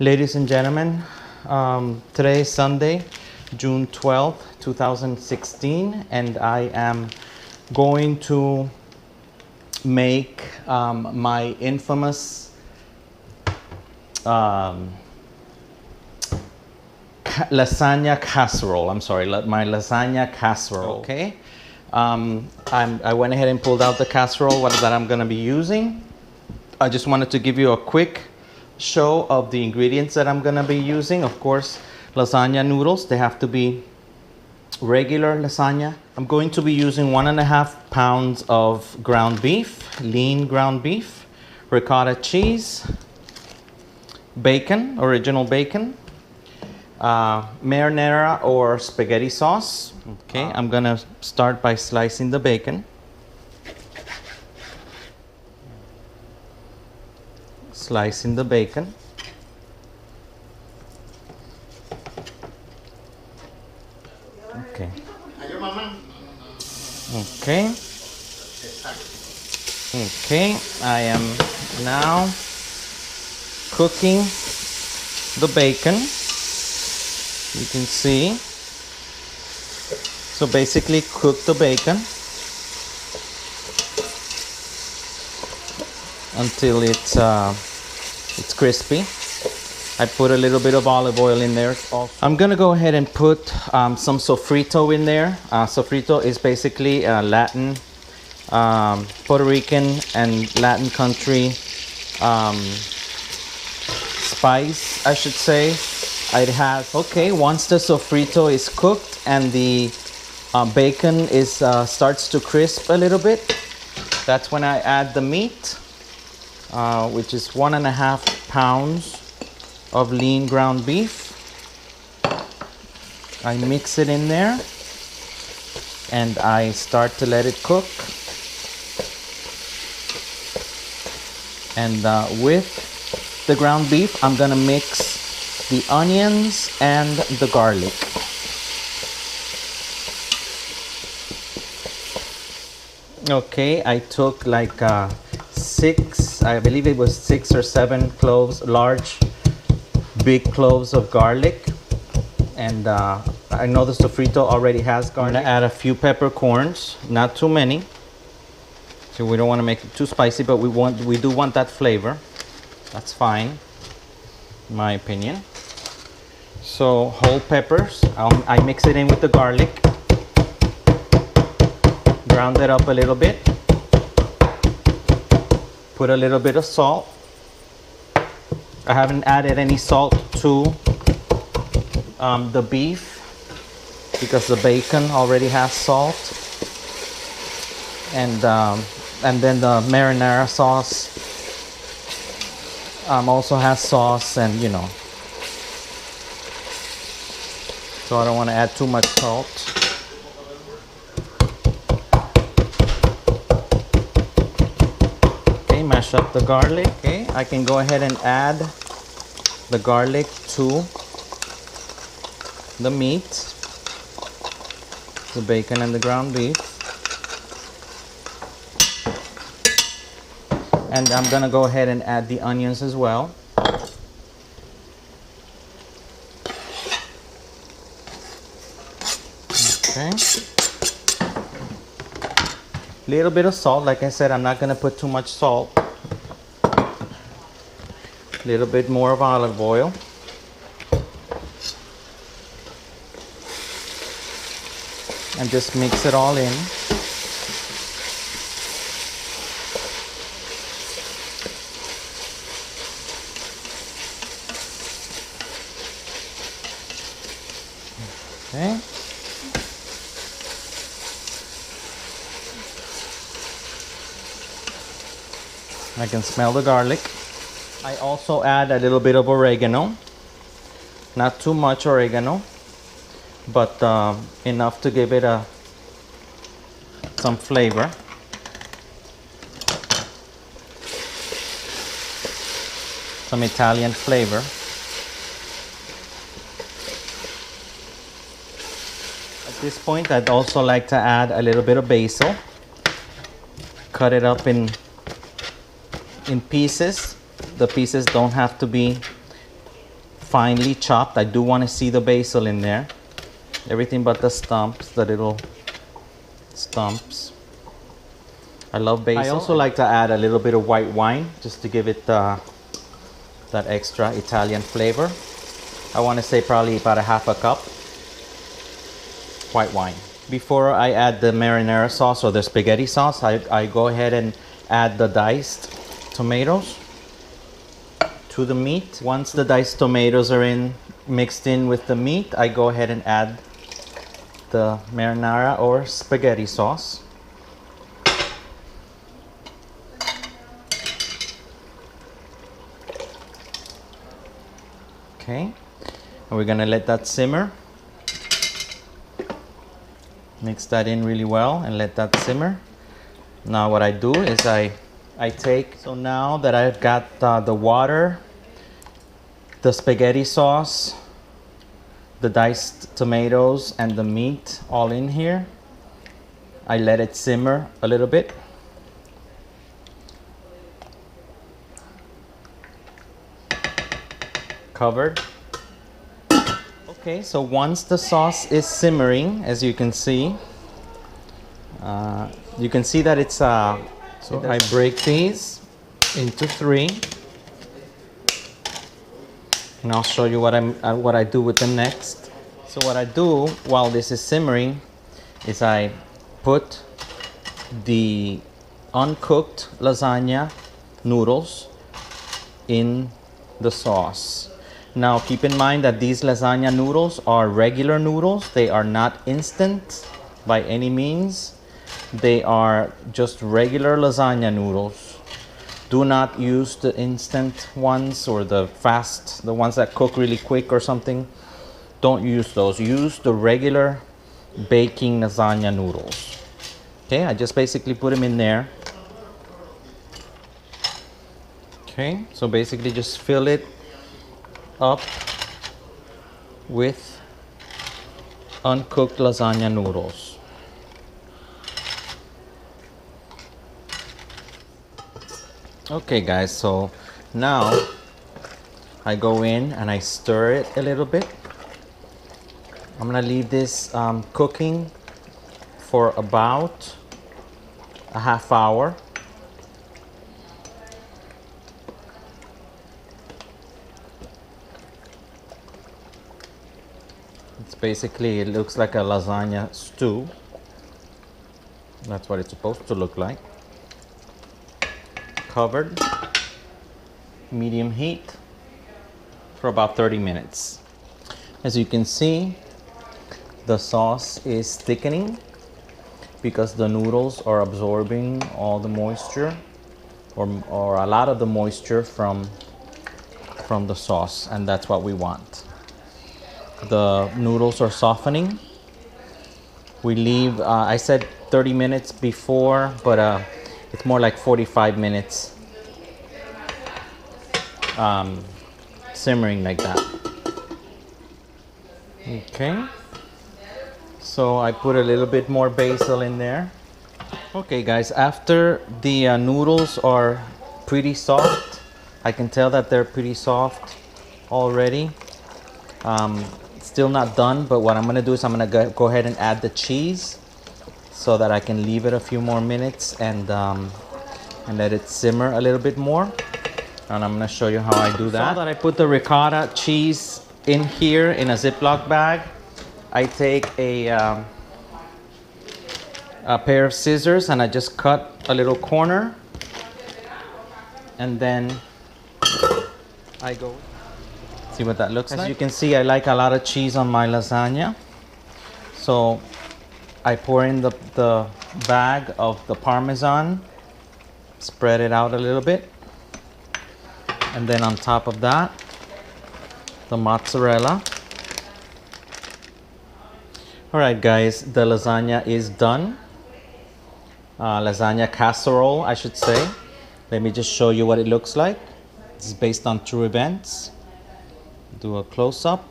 Ladies and gentlemen, today is Sunday, June 12th, 2016, and I am going to make my infamous lasagna casserole. I'm sorry, my lasagna casserole. Okay. I went ahead and pulled out the casserole that I'm going to be using. I just wanted to give you a quick show of the ingredients that I'm going to be using. Of course, lasagna noodles, they have to be regular lasagna. I'm going to be using 1.5 pounds of ground beef, lean ground beef, ricotta cheese, bacon, original bacon, marinara or spaghetti sauce. Okay, I'm gonna start by slicing the bacon. Slicing the bacon. Okay. Okay. Okay, I am now cooking the bacon. You can see. So basically cook the bacon until it's crispy. I put a little bit of olive oil in there also. I'm gonna go ahead and put some sofrito in there. Sofrito is basically Latin, Puerto Rican and Latin country spice, I should say. It has, okay, once the sofrito is cooked and the bacon is starts to crisp a little bit, that's when I add the meat, which is 1.5 pounds of lean ground beef. I mix it in there and I start to let it cook. And with the ground beef, I'm gonna mix the onions and the garlic. Okay, I took like six, I believe it was 6 or 7 cloves, large, big cloves of garlic. And I know the sofrito already has garlic. I'm gonna add a few peppercorns, not too many. So we don't want to make it too spicy, but we do want that flavor. That's fine, in my opinion. So whole peppers, I mix it in with the garlic. Ground it up a little bit. Put a little bit of salt. I haven't added any salt to the beef because the bacon already has salt. And then the marinara sauce also has sauce, and you know. So I don't want to add too much salt. Okay, mash up the garlic. Okay, I can go ahead and add the garlic to the meat, the bacon and the ground beef. And I'm gonna go ahead and add the onions as well. Okay. Little bit of salt. Like I said, I'm not gonna put too much salt. Little bit more of olive oil. And just mix it all in. Okay. I can smell the garlic. I also add a little bit of oregano. Not too much oregano, but enough to give it some flavor. Some Italian flavor. At this point, I'd also like to add a little bit of basil. Cut it up in pieces. The pieces don't have to be finely chopped. I do want to see the basil in there. Everything but the stumps, the little stumps. I love basil. I also like to add a little bit of white wine just to give it that extra Italian flavor. I want to say probably about a half a cup white wine. Before I add the marinara sauce or the spaghetti sauce, I go ahead and add the diced tomatoes to the meat. Once the diced tomatoes are mixed in with the meat, I go ahead and add the marinara or spaghetti sauce. Okay, and we're gonna let that simmer. Mix that in really well and let that simmer. Now what I do is I take, so now that I've got the water, the spaghetti sauce, the diced tomatoes, and the meat all in here, I let it simmer a little bit. Covered. Okay, so once the sauce is simmering, as you can see that it's so I break these into 3, and I'll show you what I do with them next. So what I do while this is simmering is I put the uncooked lasagna noodles in the sauce. Now keep in mind that these lasagna noodles are regular noodles. They are not instant by any means. They are just regular lasagna noodles. Do not use the instant ones or the ones that cook really quick or something. Don't use those. Use the regular baking lasagna noodles. Okay, I just basically put them in there. Okay, so basically just fill it up with uncooked lasagna noodles. Okay guys, so now I go in and I stir it a little bit. I'm gonna leave this cooking for about a half hour. Basically, it looks like a lasagna stew. That's what it's supposed to look like. Covered, medium heat for about 30 minutes. As you can see, the sauce is thickening because the noodles are absorbing all the moisture or a lot of the moisture from the sauce, and that's what we want. The noodles are softening. We leave, I said 30 minutes before, but it's more like 45 minutes simmering like that. Okay, so I put a little bit more basil in there. Okay guys, after the noodles are pretty soft, I can tell that they're pretty soft already. Still not done, but what I'm gonna do is I'm gonna go ahead and add the cheese so that I can leave it a few more minutes and let it simmer a little bit more. And I'm gonna show you how I do that. So that I put the ricotta cheese in here in a Ziploc bag, I take a pair of scissors and I just cut a little corner, and then I go. See what that looks like? As you can see, I like a lot of cheese on my lasagna. So I pour in the bag of the Parmesan, spread it out a little bit. And then on top of that, the mozzarella. All right, guys, the lasagna is done. Lasagna casserole, I should say. Let me just show you what it looks like. This is based on true events. Do a close-up.